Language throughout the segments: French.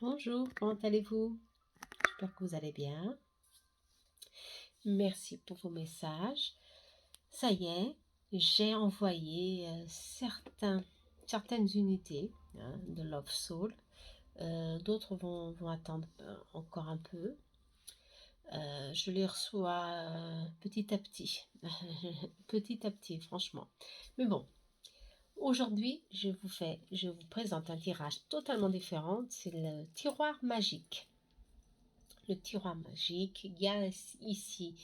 Bonjour, comment allez-vous? J'espère que vous allez bien. Merci pour vos messages. Ça y est, j'ai envoyé certaines unités de Love Soul. D'autres vont attendre encore un peu. Je les reçois petit à petit. Petit à petit, franchement. Mais bon, aujourd'hui, je vous présente un tirage totalement différent. C'est le tiroir magique. Le tiroir magique. Il y a ici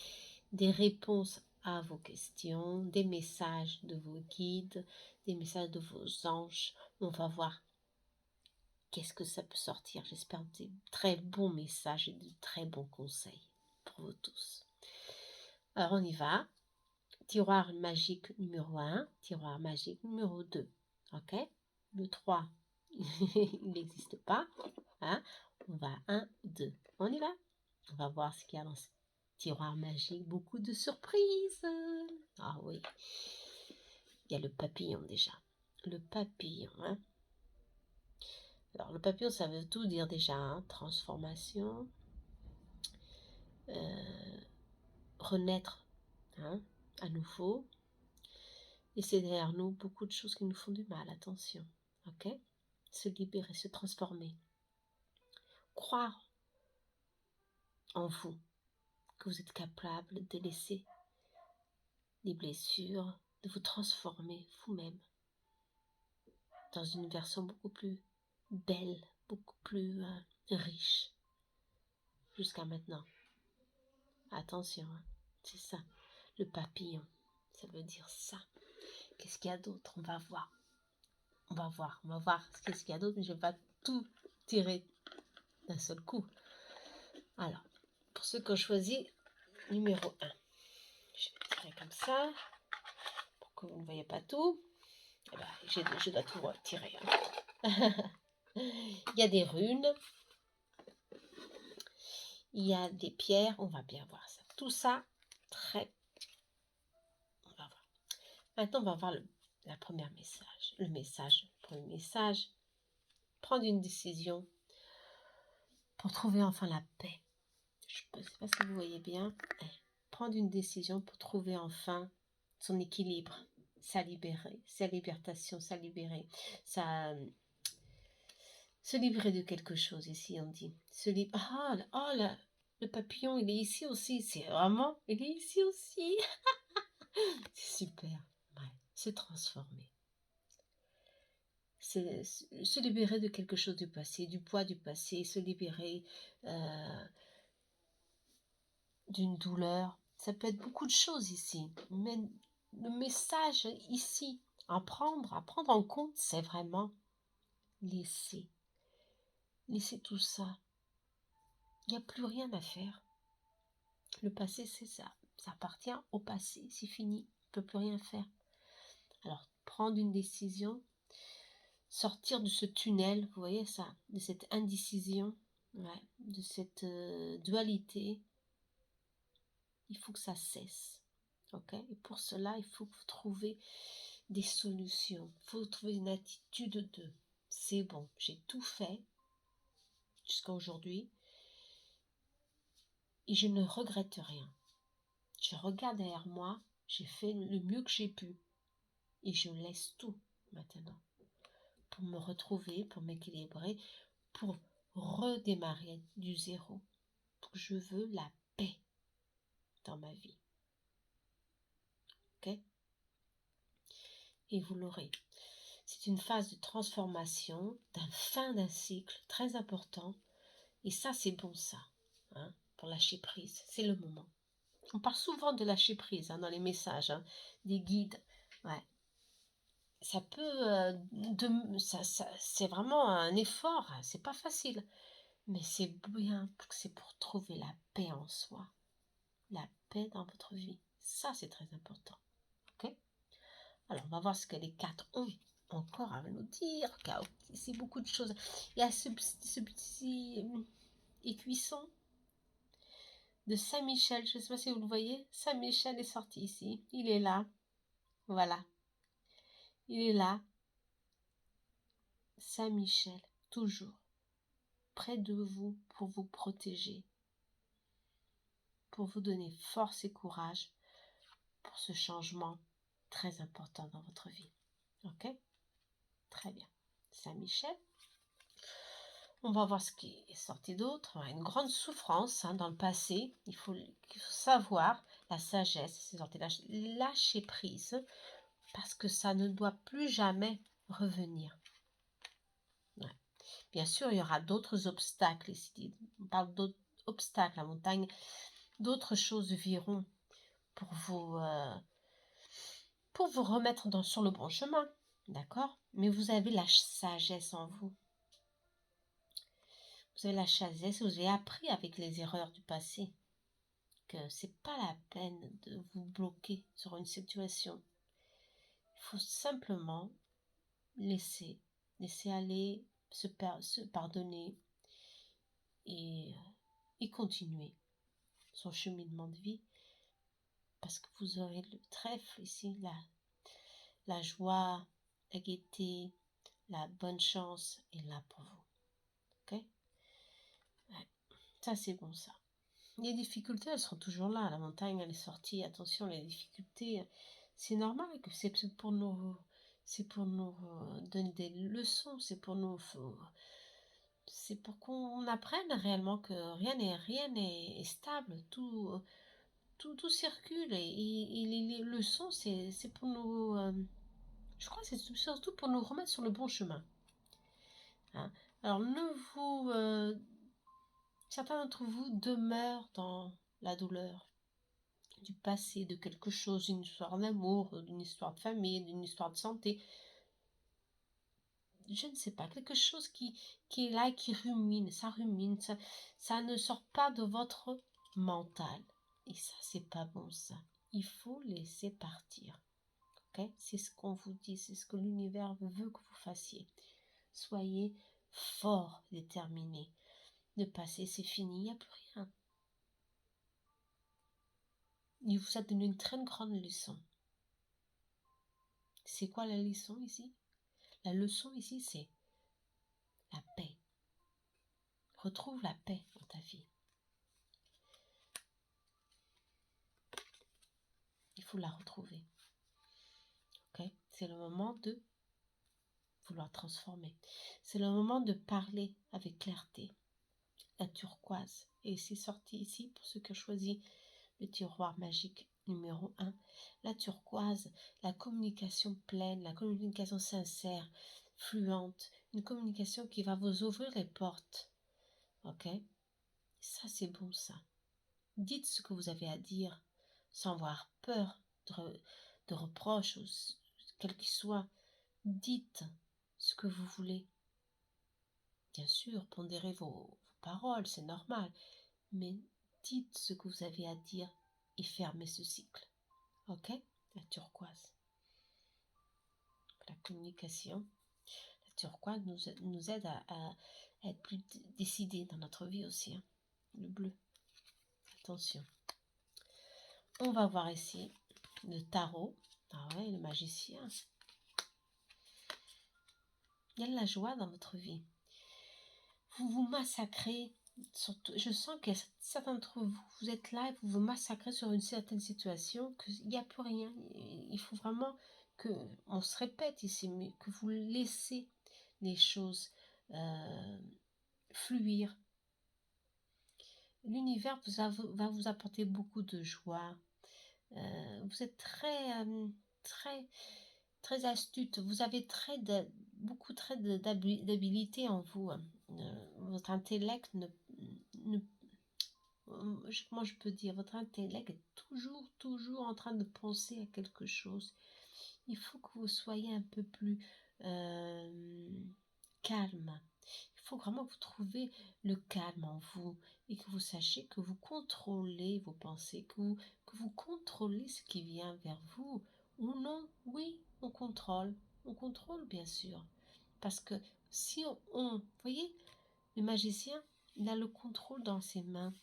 des réponses à vos questions, des messages de vos guides, des messages de vos anges. On va voir qu'est-ce que ça peut sortir. J'espère des très bons messages et de très bons conseils pour vous tous. Alors on y va. Tiroir magique numéro 1, tiroir magique numéro 2. Ok? Le 3, il n'existe pas. Hein? On va 1, 2. On y va. On va voir ce qu'il y a dans ce tiroir magique. Beaucoup de surprises. Ah oui. Il y a le papillon déjà. Le papillon. Hein? Alors le papillon, ça veut tout dire déjà. Hein? Transformation. Renaître. Hein? À nouveau. Et c'est derrière nous beaucoup de choses qui nous font du mal. Attention. Ok? Se libérer, se transformer. Croire en vous. Que vous êtes capable de laisser les blessures, de vous transformer vous-même dans une version beaucoup plus belle, beaucoup plus riche jusqu'à maintenant. Attention, hein, c'est ça, le papillon, ça veut dire ça. Qu'est-ce qu'il y a d'autre? On va voir. On va voir qu'est-ce qu'il y a d'autre, mais je ne vais pas tout tirer d'un seul coup. Alors, pour ceux qui ont choisi numéro 1, je vais tirer comme ça, pour que vous ne voyez pas tout. Eh ben, je dois tout tirer. Hein. Il y a des runes, il y a des pierres, on va bien voir ça. Tout ça, on va voir. Maintenant, on va voir le premier message. Le premier message, prendre une décision pour trouver enfin la paix. Je ne sais pas si vous voyez bien. Prendre une décision pour trouver enfin son équilibre, sa libertation, sa libérer, se libérer de quelque chose, ici on dit. Le papillon, il est ici aussi. C'est vraiment, il est ici aussi. C'est super. Ouais. Se transformer. Se libérer de quelque chose du passé, du poids du passé, se libérer d'une douleur. Ça peut être beaucoup de choses ici. Mais le message ici, à prendre en compte, c'est vraiment laisser. Laisser tout ça. Il n'y a plus rien à faire. Le passé, c'est ça. Ça appartient au passé. C'est fini. On ne peut plus rien faire. Alors, prendre une décision, sortir de ce tunnel, vous voyez ça, de cette indécision, ouais, de cette dualité. Il faut que ça cesse. Ok? Et pour cela, il faut que vous trouviez des solutions. Il faut trouver une attitude de c'est bon, j'ai tout fait jusqu'à aujourd'hui et je ne regrette rien. Je regarde derrière moi, j'ai fait le mieux que j'ai pu et je laisse tout maintenant pour me retrouver, pour m'équilibrer, pour redémarrer du zéro. Je veux la paix dans ma vie. Ok? Et vous l'aurez. C'est une phase de transformation, fin d'un cycle très important. Et ça, c'est bon ça, hein, pour lâcher prise. C'est le moment. On parle souvent de lâcher prise dans les messages, des guides. Ouais. Ça peut, c'est vraiment un effort. C'est pas facile, mais c'est bien. C'est pour trouver la paix en soi, la paix dans votre vie. Ça, c'est très important. Ok? Alors, on va voir ce que les cartes ont encore à nous dire. Car c'est beaucoup de choses. Il y a ce petit écuisson de Saint-Michel. Je ne sais pas si vous le voyez. Saint-Michel est sorti ici. Il est là. Voilà. Il est là. Saint-Michel. Toujours. près de vous pour vous protéger, pour vous donner force et courage pour ce changement très important dans votre vie. Ok? Très bien. Saint-Michel. On va voir ce qui est sorti d'autre. On a une grande souffrance dans le passé. Il faut savoir la sagesse, c'est sorti lâcher prise parce que ça ne doit plus jamais revenir. Ouais. Bien sûr, il y aura d'autres obstacles ici. On parle d'autres obstacles, la montagne. D'autres choses viront pour vous remettre sur le bon chemin. D'accord? Mais vous avez la sagesse en vous. Vous avez la sagesse, vous avez appris avec les erreurs du passé que c'est pas la peine de vous bloquer sur une situation. Il faut simplement laisser aller, se pardonner et continuer son cheminement de vie parce que vous aurez le trèfle ici, la joie, la gaieté, la bonne chance est là pour vous. Ok? Ouais. Ça, c'est bon, ça. Les difficultés, elles seront toujours là. La montagne, elle est sortie. Attention, les difficultés, c'est normal que c'est pour nous donner des leçons. C'est pour qu'on apprenne réellement que rien n'est stable. Tout circule et les leçons, c'est pour nous. Je crois que c'est surtout pour nous remettre sur le bon chemin. Hein. Alors, certains d'entre vous demeurent dans la douleur du passé, de quelque chose, d'une histoire d'amour, d'une histoire de famille, d'une histoire de santé. Je ne sais pas, quelque chose qui est là, qui rumine, ça ne sort pas de votre mental. Et ça, c'est pas bon, ça. Il faut laisser partir. Ok? C'est ce qu'on vous dit, c'est ce que l'univers veut que vous fassiez. Soyez fort, déterminé. Le passé, c'est fini, il n'y a plus rien. Il vous a donné une très grande leçon. C'est quoi la leçon ici? La leçon ici, c'est la paix. Retrouve la paix dans ta vie. Il faut la retrouver. Ok? C'est le moment de vouloir transformer. C'est le moment de parler avec clarté. La turquoise. Et c'est sorti ici pour ceux qui ont choisi le tiroir magique numéro 1. La turquoise, la communication pleine, la communication sincère, fluente, une communication qui va vous ouvrir les portes. Ok? Ça, c'est bon, ça. Dites ce que vous avez à dire sans avoir peur de reproches, ou quel qu'il soit. Dites ce que vous voulez. Bien sûr, pondérez vos paroles, c'est normal, mais dites ce que vous avez à dire et fermez ce cycle. Ok? La turquoise. La communication. La turquoise nous aide à être plus décidés dans notre vie aussi. Hein. Le bleu. Attention. On va voir ici le tarot. Ah ouais, le magicien. Il y a de la joie dans votre vie. Vous vous massacrez. Je sens que certains d'entre vous, vous êtes là et vous vous massacrez sur une certaine situation, qu'il n'y a plus rien. Il faut vraiment on se répète ici, mais que vous laissez les choses fluir. L'univers va vous apporter beaucoup de joie. Vous êtes très, très astute. Vous avez beaucoup d'habilité en vous. Hein. Votre intellect comment je peux dire, votre intellect est toujours en train de penser à quelque chose. Il faut que vous soyez un peu plus calme. Il faut vraiment que vous trouviez le calme en vous et que vous sachiez que vous contrôlez vos pensées, que vous contrôlez ce qui vient vers vous. Ou non, oui, on contrôle bien sûr. Parce que si vous voyez, le magicien, il a le contrôle dans ses mains.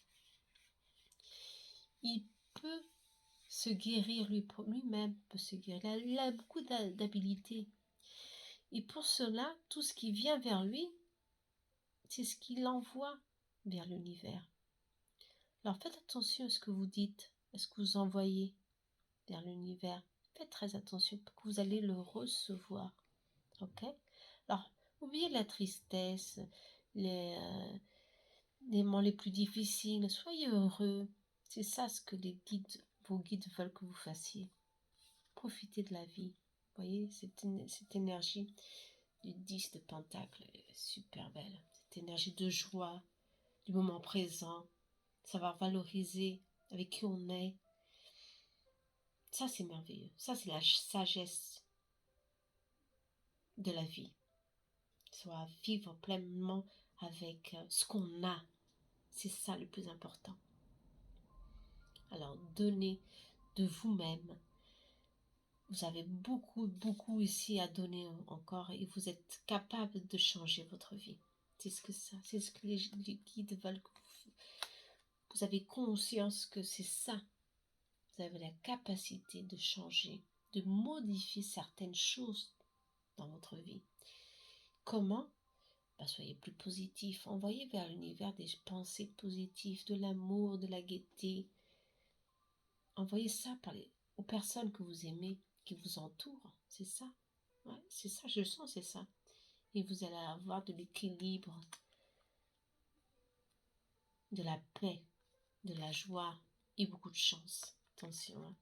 Il peut se guérir lui-même, peut se guérir. Il a beaucoup d'habilité. Et pour cela, tout ce qui vient vers lui, C'est ce qu'il envoie vers l'univers. Alors faites attention à ce que vous dites, à ce que vous envoyez vers l'univers. Faites très attention parce que vous allez le recevoir. Ok? Alors, oubliez la tristesse, les moments les plus difficiles. Soyez heureux. C'est ça ce que vos guides veulent que vous fassiez. Profitez de la vie. Vous voyez, cette énergie du 10 de Pentacle est super belle. Cette énergie de joie, du moment présent, savoir valoriser avec qui on est. Ça, c'est merveilleux. Ça, c'est la sagesse de la vie. Soit vivre pleinement avec ce qu'on a. C'est ça le plus important. Alors, donnez de vous-même. Vous avez beaucoup ici à donner encore et vous êtes capable de changer votre vie. C'est ce que les guides veulent que vous avez conscience que c'est ça. Vous avez la capacité de changer, de modifier certaines choses dans votre vie. Comment? Soyez plus positif. Envoyez vers l'univers des pensées positives, de l'amour, de la gaieté. Envoyez ça aux personnes que vous aimez, qui vous entourent. C'est ça. Ouais, c'est ça, je le sens, c'est ça. Et vous allez avoir de l'équilibre, de la paix, de la joie et beaucoup de chance. Attention. Hein.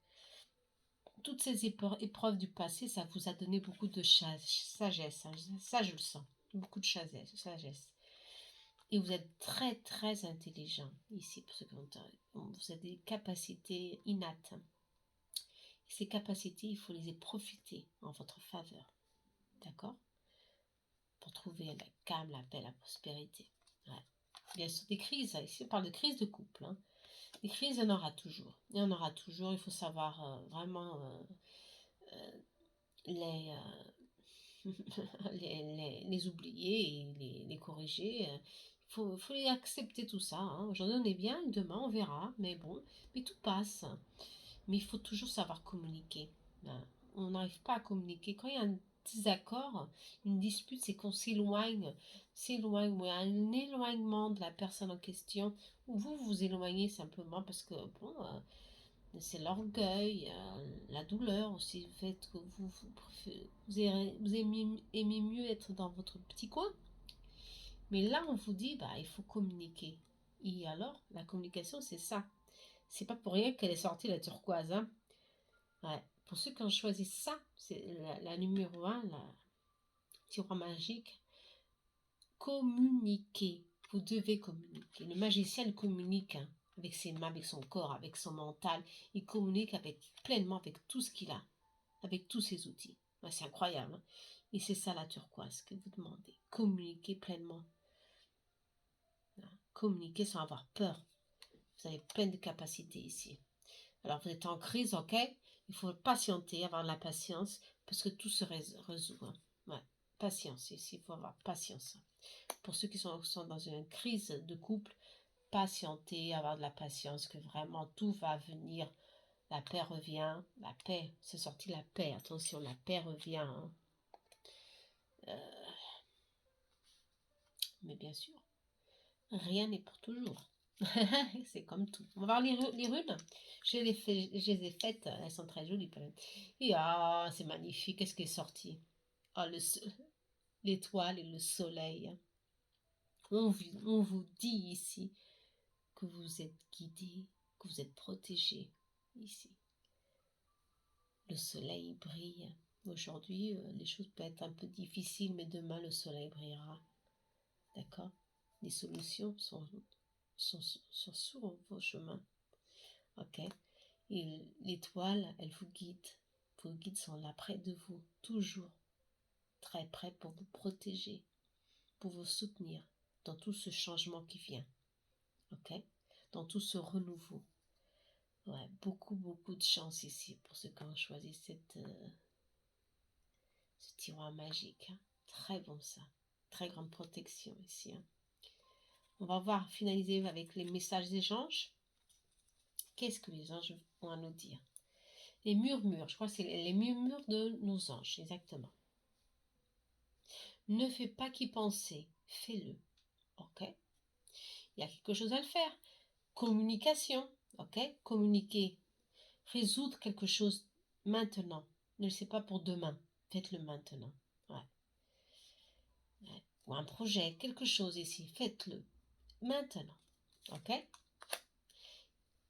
Toutes ces épreuves du passé, ça vous a donné beaucoup de sagesse. Hein. Ça, je le sens. Beaucoup de sagesse. Et vous êtes très intelligent ici. Parce que vous avez des capacités innates. Et ces capacités, il faut les profiter en votre faveur. D'accord? Pour trouver la calme, la paix, la prospérité. Ouais. Bien sûr, des crises. Ici, on parle de crise de couple. Hein. Des crises, il y en aura toujours. Il y en aura toujours. Il faut savoir vraiment les, les oublier et les corriger. Il faut les accepter tout ça. Hein. Aujourd'hui, on est bien. Demain, on verra. Mais bon, mais tout passe. Mais il faut toujours savoir communiquer. Hein. On n'arrive pas à communiquer. Quand il y a un désaccord, une dispute, c'est qu'on s'éloigne, un éloignement de la personne en question, ou vous vous éloignez simplement parce que, bon, c'est l'orgueil, la douleur aussi, le fait que vous aimez mieux être dans votre petit coin. Mais là, on vous dit, il faut communiquer. Et alors, la communication, c'est ça. C'est pas pour rien qu'elle est sortie la turquoise, hein. Ouais. Pour ceux qui ont choisi ça, c'est la numéro 1, la tiroir magique. Communiquer. Vous devez communiquer. Le magicien, il communique hein, avec ses mains, avec son corps, avec son mental. Il communique pleinement avec tout ce qu'il a, avec tous ses outils. Ouais, c'est incroyable. Hein. Et c'est ça la turquoise que vous demandez. Communiquer pleinement. Communiquer sans avoir peur. Vous avez plein de capacités ici. Alors, vous êtes en crise, ok? Il faut patienter, avoir de la patience, parce que tout se résout. Hein. Ouais, patience, ici, il faut avoir patience. Pour ceux qui sont dans une crise de couple, patienter, avoir de la patience, que vraiment tout va venir. La paix revient. La paix, c'est sorti la paix. Attention, la paix revient. Hein. Mais bien sûr, rien n'est pour toujours. C'est comme tout. On va voir les runes. Je les ai faites. Elles sont très jolies. Et c'est magnifique. Qu'est-ce qui est sorti? Ah, l'étoile et le soleil. On vous dit ici que vous êtes guidé, que vous êtes protégé ici. Le soleil brille. Aujourd'hui, les choses peuvent être un peu difficiles, mais demain, le soleil brillera. D'accord? Les solutions sont sur vos chemins. Ok? Et l'étoile, elle vous guide. Vos guides sont là près de vous, toujours très près pour vous protéger, pour vous soutenir dans tout ce changement qui vient. Ok? Dans tout ce renouveau. Ouais, beaucoup de chance ici pour ceux qui ont choisi ce tiroir magique. Hein. Très bon ça. Très grande protection ici. Hein. On va voir, finaliser avec les messages des anges. Qu'est-ce que les anges ont à nous dire? Les murmures, je crois que c'est les murmures de nos anges, exactement. Ne fais pas qu'y penser, fais-le. ok? Il y a quelque chose à le faire. Communication, ok? Communiquer, résoudre quelque chose maintenant. Ne le sais pas pour demain. Faites-le maintenant. Ouais. Ouais. Ou un projet, quelque chose ici. Faites-le maintenant. Ok?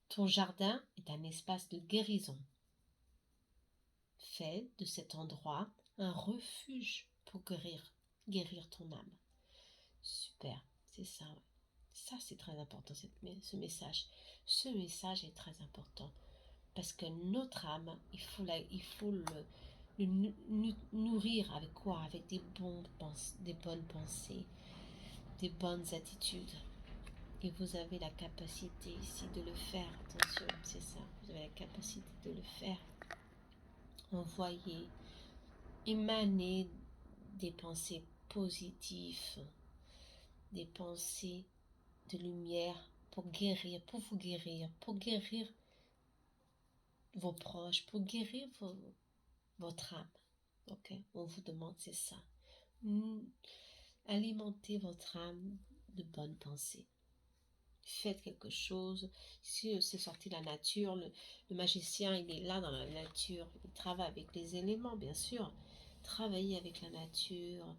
Ton jardin est un espace de guérison. Fais de cet endroit un refuge pour guérir ton âme. Super, c'est ça. Ouais. Ça, c'est très important, ce message. Ce message est très important. Parce que notre âme, il faut le nourrir avec quoi? Avec des bonnes pensées, des bonnes attitudes. Et vous avez la capacité ici de le faire. Attention, c'est ça. Vous avez la capacité de le faire. Envoyer, émaner des pensées positives, des pensées de lumière pour vous guérir, pour guérir vos proches, pour guérir votre âme. Ok, on vous demande, c'est ça. Alimentez votre âme de bonnes pensées. Faites quelque chose. Si c'est sorti de la nature, le magicien, il est là dans la nature. Il travaille avec les éléments, bien sûr. Travaillez avec la nature.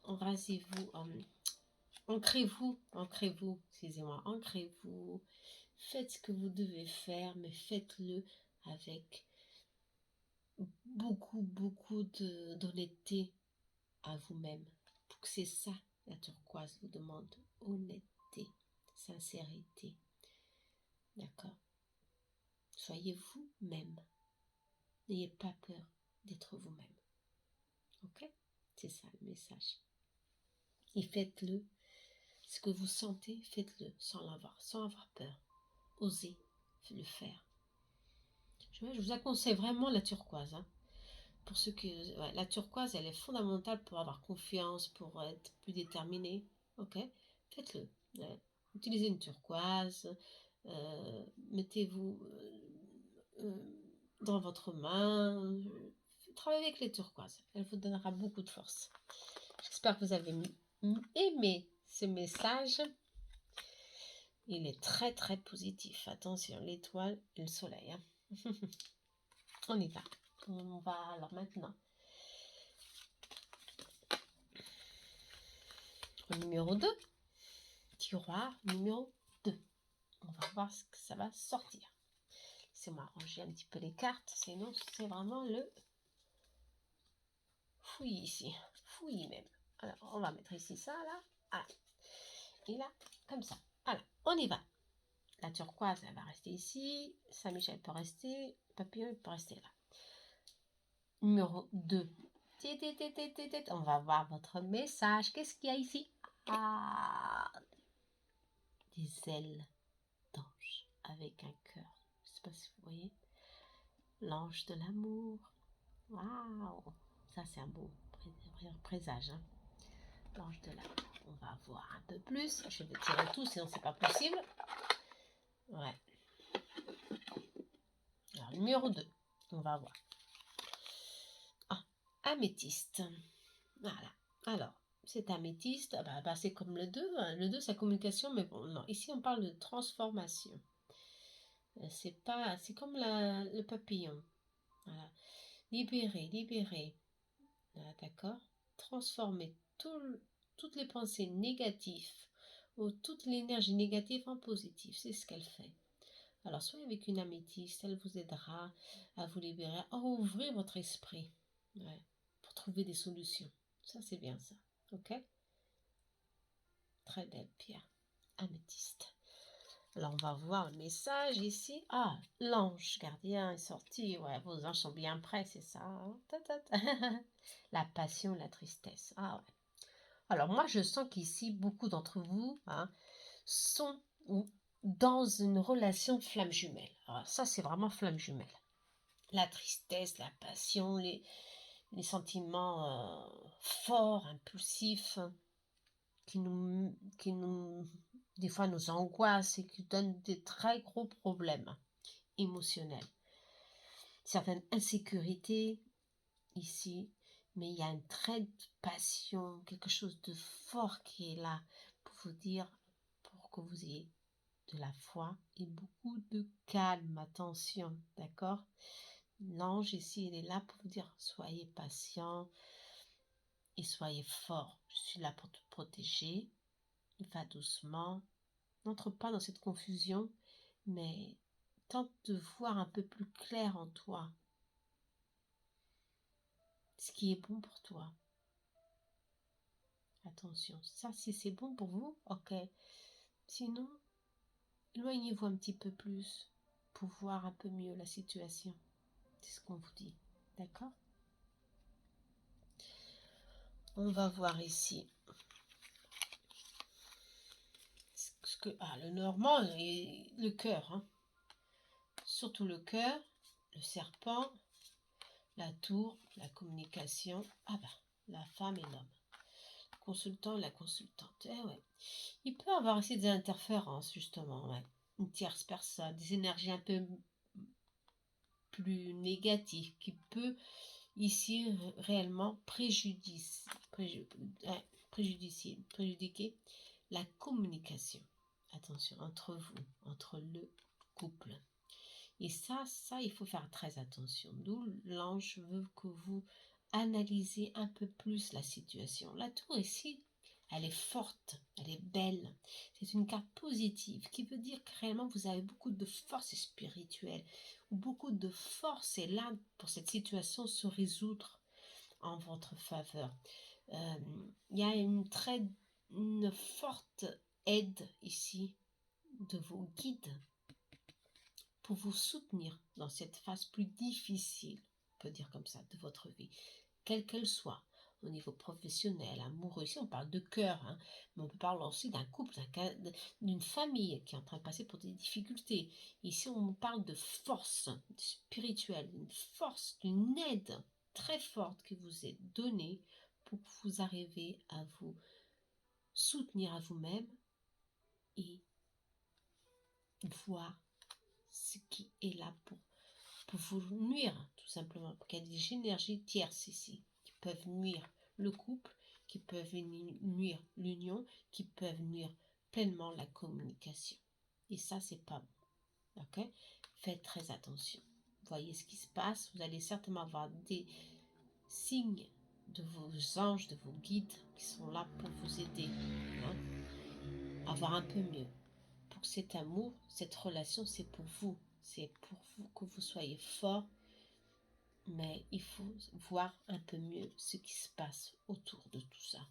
Enrasez-vous. Ancrez-vous, excusez-moi. Ancrez-vous. Faites ce que vous devez faire, mais faites-le avec beaucoup d'honnêteté à vous-même. C'est ça, la turquoise vous demande. Honnêteté, sincérité. D'accord? Soyez vous-même. N'ayez pas peur d'être vous-même. Ok? C'est ça le message. Et faites-le. Ce que vous sentez, faites-le sans avoir peur. Osez le faire. Je vous conseille vraiment la turquoise. Hein. Pour ceux que la turquoise, elle est fondamentale pour avoir confiance, pour être plus déterminé. Ok? Faites-le. Utilisez une turquoise. Mettez-vous dans votre main. Travaillez avec les turquoises. Elle vous donnera beaucoup de force. J'espère que vous avez aimé ce message. Il est très très positif. Attention, l'étoile et le soleil. Hein. On y va. On va alors maintenant au numéro 2. Tiroir numéro 2. On va voir ce que ça va sortir. Laissez-moi ranger un petit peu les cartes. Sinon, c'est vraiment le fouillis ici. Fouillis même. Alors, on va mettre ici ça, là. Ah. Et là, comme ça. Alors, on y va. La turquoise, elle va rester ici. Saint-Michel peut rester. Le papillon, il peut rester là. Numéro 2. On va voir votre message. Qu'est-ce qu'il y a ici? Ah, des ailes d'ange avec un cœur. Je ne sais pas si vous voyez. L'ange de l'amour. Waouh! Ça, c'est un beau présage. Hein? L'ange de l'amour. On va voir un peu plus. Je vais tirer tout, sinon c'est pas possible. Ouais. Alors, numéro 2. On va voir. Ah, améthyste. Voilà. Alors, cet améthyste, c'est comme le 2. Hein. Le 2, c'est la communication, mais bon, non. Ici, on parle de transformation. C'est comme le papillon. Voilà. Libérer. Voilà, d'accord? Transformer toutes les pensées négatives ou toute l'énergie négative en positive. C'est ce qu'elle fait. Alors, soit avec une améthyste, elle vous aidera à vous libérer, à ouvrir votre esprit pour trouver des solutions. Ça, c'est bien ça. Ok? Très belle pierre. Améthyste. Alors, on va voir le message ici. Ah, l'ange gardien est sorti. Ouais, vos anges sont bien prêts, c'est ça. Hein? La passion, la tristesse. Ah ouais. Alors, moi, je sens qu'ici, beaucoup d'entre vous sont dans une relation de flamme jumelle. Alors, ça, c'est vraiment flamme jumelle. La tristesse, la passion, les sentiments forts, impulsifs, qui nous, des fois, nous angoissent et qui donnent des très gros problèmes émotionnels. Certaines insécurités ici, mais il y a une trait de passion, quelque chose de fort qui est là pour vous dire, pour que vous ayez de la foi et beaucoup de calme, attention, d'accord? L'ange ici, il est là pour vous dire, soyez patient et soyez fort. Je suis là pour te protéger. Va doucement. N'entre pas dans cette confusion, mais tente de voir un peu plus clair en toi ce qui est bon pour toi. Attention, ça, si c'est bon pour vous, ok. Sinon, éloignez-vous un petit peu plus pour voir un peu mieux la situation. C'est ce qu'on vous dit, d'accord? On va voir ici. Le normand, le cœur, hein. Surtout le cœur, le serpent, la tour, la communication. Ah bah, la femme et l'homme. Consultant et la consultante. Eh ouais. Il peut y avoir aussi des interférences, justement, ouais. Une tierce personne, des énergies un peu plus négatives qui peut ici réellement préjudiquer la communication. Attention, entre vous, entre le couple. Et ça, il faut faire très attention. D'où l'ange veut que vous analysez un peu plus la situation. La tour ici, elle est forte, elle est belle. C'est une carte positive qui veut dire que réellement vous avez beaucoup de force spirituelle. Beaucoup de force est là pour cette situation se résoudre en votre faveur. Il y a une forte aide ici de vos guides pour vous soutenir dans cette phase plus difficile, on peut dire comme ça, de votre vie, quelle qu'elle soit, au niveau professionnel, amoureux. Ici, on parle de cœur, hein, mais on peut parler aussi d'un couple, d'une famille qui est en train de passer pour des difficultés. Ici, on parle de force spirituelle, d'une force, d'une aide très forte qui vous est donnée pour que vous arriviez à vous soutenir à vous-même et voir ce qui est là pour vous nuire, tout simplement. Parce qu'il y a des énergies tierces ici qui peuvent nuire le couple, qui peuvent nuire l'union, qui peuvent nuire pleinement la communication. Et ça, c'est pas bon. Ok? Faites très attention. Voyez ce qui se passe. Vous allez certainement avoir des signes de vos anges, de vos guides qui sont là pour vous aider, hein, à voir un peu mieux. Pour que cet amour, cette relation, c'est pour vous. C'est pour vous que vous soyez fort. Mais il faut voir un peu mieux ce qui se passe autour de tout ça.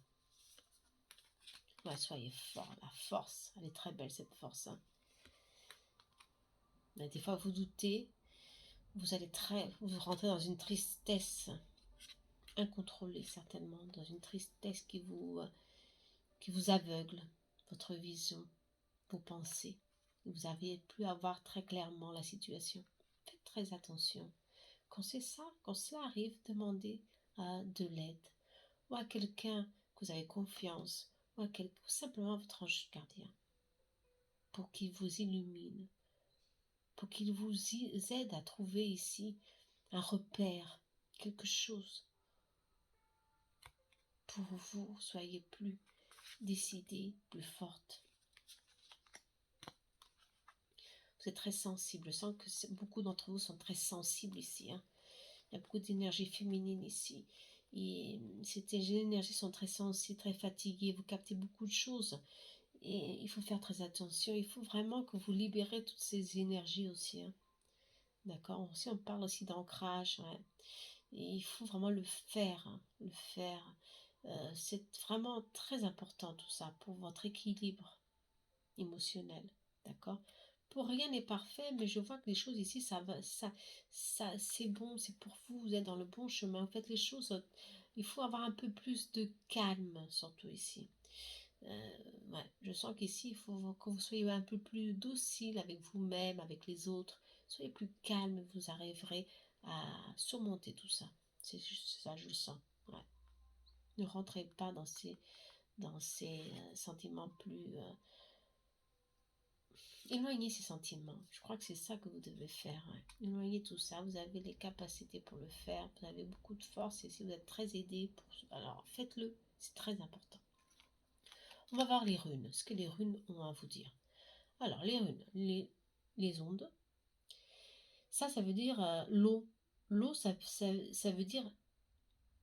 Ouais, soyez fort, la force, elle est très belle cette force. Hein. Mais des fois vous doutez, vous rentrez dans une tristesse incontrôlée certainement, dans une tristesse qui vous aveugle, votre vision, vos pensées. Vous n'arrivez plus à voir très clairement la situation. Faites très attention. Quand cela arrive, demandez de l'aide ou à quelqu'un que vous avez confiance ou simplement à votre ange gardien pour qu'il vous illumine, pour qu'il vous aide à trouver ici un repère, quelque chose pour vous soyez plus décidée, plus forte. Vous êtes très sensible. Je sens que beaucoup d'entre vous sont très sensibles ici. Hein. Il y a beaucoup d'énergie féminine ici. Et ces énergies sont très sensibles, très fatiguées. Vous captez beaucoup de choses. Et il faut faire très attention. Il faut vraiment que vous libérez toutes ces énergies aussi. Hein. D'accord? Aussi, on parle aussi d'ancrage. Ouais. Et il faut vraiment le faire. Hein. Le faire. C'est vraiment très important tout ça pour votre équilibre émotionnel. D'accord? Pour rien n'est parfait, mais je vois que les choses ici, c'est bon, c'est pour vous, vous êtes dans le bon chemin. Vous faites les choses, il faut avoir un peu plus de calme, surtout ici. Ouais, je sens qu'ici, il faut que vous soyez un peu plus docile avec vous-même, avec les autres. Soyez plus calme, vous arriverez à surmonter tout ça. C'est juste ça, je le sens. Ouais. Ne rentrez pas dans ces sentiments éloignez ces sentiments. Je crois que c'est ça que vous devez faire. Ouais. Éloignez tout ça. Vous avez les capacités pour le faire. Vous avez beaucoup de force. Et si vous êtes très aidé, alors faites-le. C'est très important. On va voir les runes. Ce que les runes ont à vous dire. Alors, les runes. Les ondes. Ça veut dire l'eau. L'eau, ça veut dire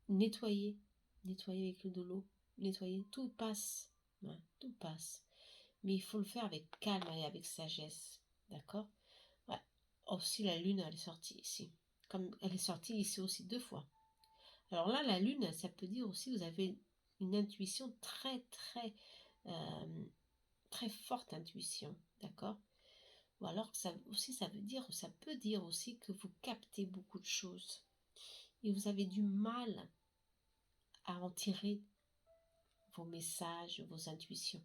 nettoyer. Nettoyer avec de l'eau. Nettoyer. Tout passe. Ouais, tout passe. Mais il faut le faire avec calme et avec sagesse. D'accord? Ouais. Aussi, la lune, elle est sortie ici. Comme elle est sortie ici aussi 2 fois. Alors là, la lune, ça peut dire aussi, vous avez une intuition très forte intuition. D'accord? Ou alors, ça peut dire aussi que vous captez beaucoup de choses. Et vous avez du mal à en tirer vos messages, vos intuitions.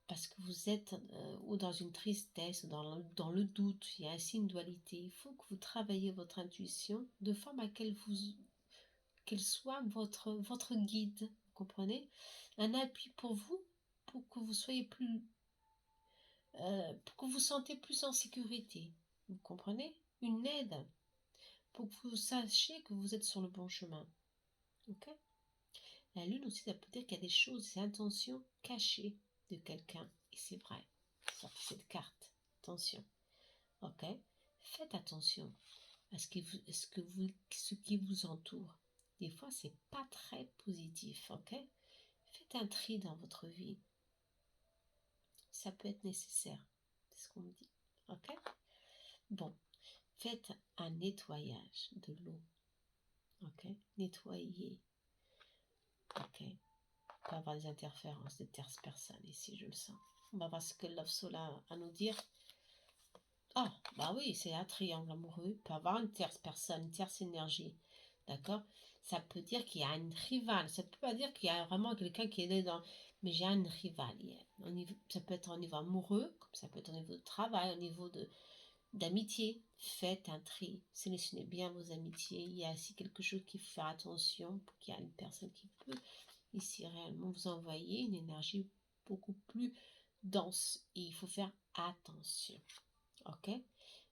Parce que vous êtes ou dans une tristesse, dans le doute, il y a ainsi une dualité. Il faut que vous travaillez votre intuition de forme à qu'elle soit votre guide, vous comprenez? Un appui pour vous, pour que vous soyez pour que vous sentez plus en sécurité, vous comprenez? Une aide pour que vous sachiez que vous êtes sur le bon chemin, ok? La lune aussi, ça peut dire qu'il y a des choses, des intentions cachées de quelqu'un, et c'est vrai, sortez cette carte, attention, ok? Faites attention à ce qui vous entoure. Des fois, c'est pas très positif, ok? Faites un tri dans votre vie. Ça peut être nécessaire, c'est ce qu'on me dit, ok? Bon, faites un nettoyage de l'eau, ok? Nettoyez, ok? On peut avoir des interférences de tierces personnes ici, je le sens. On va voir ce que Love Soul a à nous dire. Ah, bah oui, c'est un triangle amoureux. Il peut avoir une tierce personne, une tierce énergie. D'accord? Ça peut dire qu'il y a une rivale. Ça peut pas dire qu'il y a vraiment quelqu'un qui est dedans. Mais j'ai une rivale. Ça peut être au niveau amoureux, comme ça peut être au niveau de travail, au niveau d'amitié. Faites un tri. Sélectionnez bien vos amitiés. Il y a aussi quelque chose qu'il faut faire attention pour qu'il y ait une personne qui peut ici réellement vous envoyer une énergie beaucoup plus dense. Et il faut faire attention. Ok?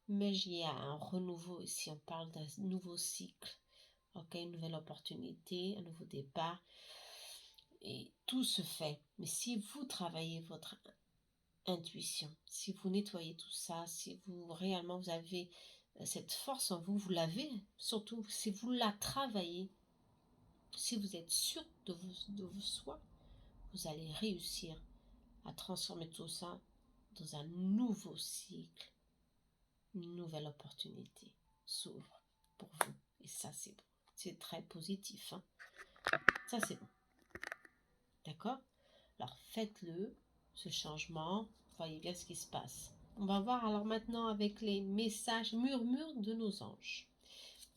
Mais il y a un renouveau ici, on parle d'un nouveau cycle, ok, une nouvelle opportunité, un nouveau départ, et tout se fait. Mais si vous travaillez votre intuition, si vous nettoyez tout ça, si vous réellement vous avez cette force en vous, vous l'avez, surtout si vous la travaillez, si vous êtes sûr de vos soi, vous allez réussir à transformer tout ça dans un nouveau cycle. Une nouvelle opportunité s'ouvre pour vous. Et ça, c'est bon. C'est très positif. Hein. Ça, c'est bon. D'accord? Alors, faites-le, ce changement. Voyez bien ce qui se passe. On va voir alors maintenant avec les messages murmures de nos anges.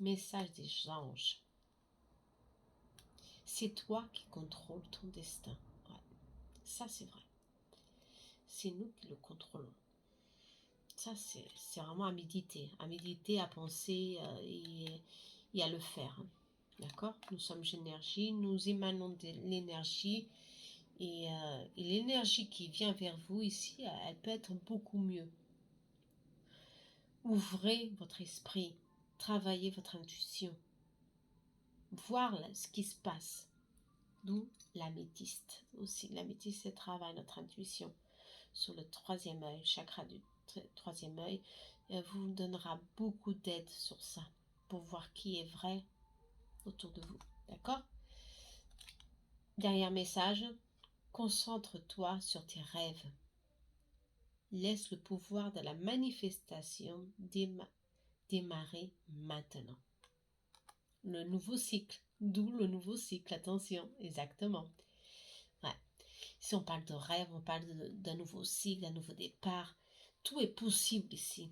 Messages des anges. C'est toi qui contrôles ton destin. Ouais. Ça, c'est vrai. C'est nous qui le contrôlons. Ça, c'est vraiment à méditer, à penser et à le faire. D'accord? Nous sommes énergie, nous émanons de l'énergie et l'énergie qui vient vers vous ici, elle peut être beaucoup mieux. Ouvrez votre esprit, travaillez votre intuition, voir ce qui se passe. D'où l'améthyste aussi. L'améthyste, c'est travaille notre intuition sur le troisième œil, chakra du troisième œil, vous donnera beaucoup d'aide sur ça pour voir qui est vrai autour de vous. D'accord? Dernier message, concentre-toi sur tes rêves. Laisse le pouvoir de la manifestation démarrer maintenant. Le nouveau cycle, d'où le nouveau cycle, attention, exactement. Ouais. Si on parle de rêve, on parle d'un nouveau cycle, d'un nouveau départ. Tout est possible ici.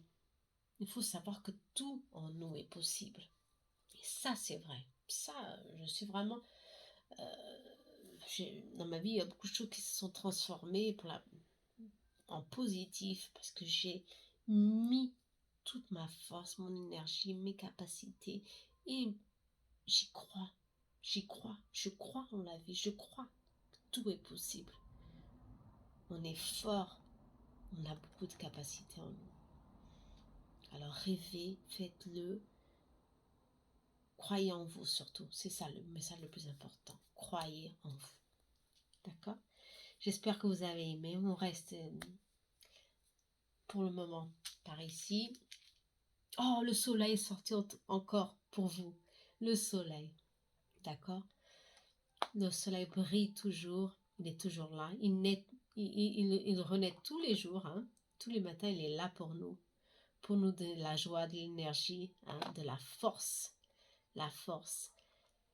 Il faut savoir que tout en nous est possible. Et ça, c'est vrai. Ça, je suis vraiment... dans ma vie, il y a beaucoup de choses qui se sont transformées en positif parce que j'ai mis toute ma force, mon énergie, mes capacités et j'y crois. J'y crois. Je crois en la vie. Je crois que tout est possible. On est fort. On a beaucoup de capacités en nous. Alors rêvez, faites-le. Croyez en vous surtout. C'est ça le message le plus important. Croyez en vous. D'accord? J'espère que vous avez aimé. On reste pour le moment par ici. Oh, le soleil est sorti encore pour vous. Le soleil. D'accord? Le soleil brille toujours. Il est toujours là. Il renaît tous les jours. Hein. Tous les matins, il est là pour nous. Pour nous donner de la joie, de l'énergie, hein, de la force. La force.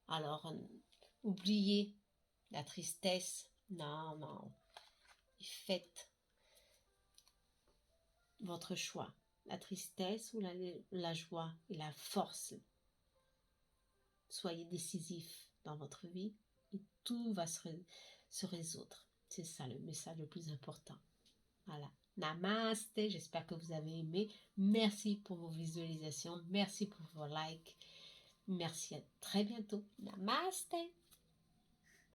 Alors, oubliez la tristesse. Non, non. Faites votre choix. La tristesse ou la joie et la force. Soyez décisif dans votre vie et tout va se résoudre. C'est ça le message le plus important. Voilà. Namaste. J'espère que vous avez aimé. Merci pour vos visualisations. Merci pour vos likes. Merci à très bientôt. Namaste.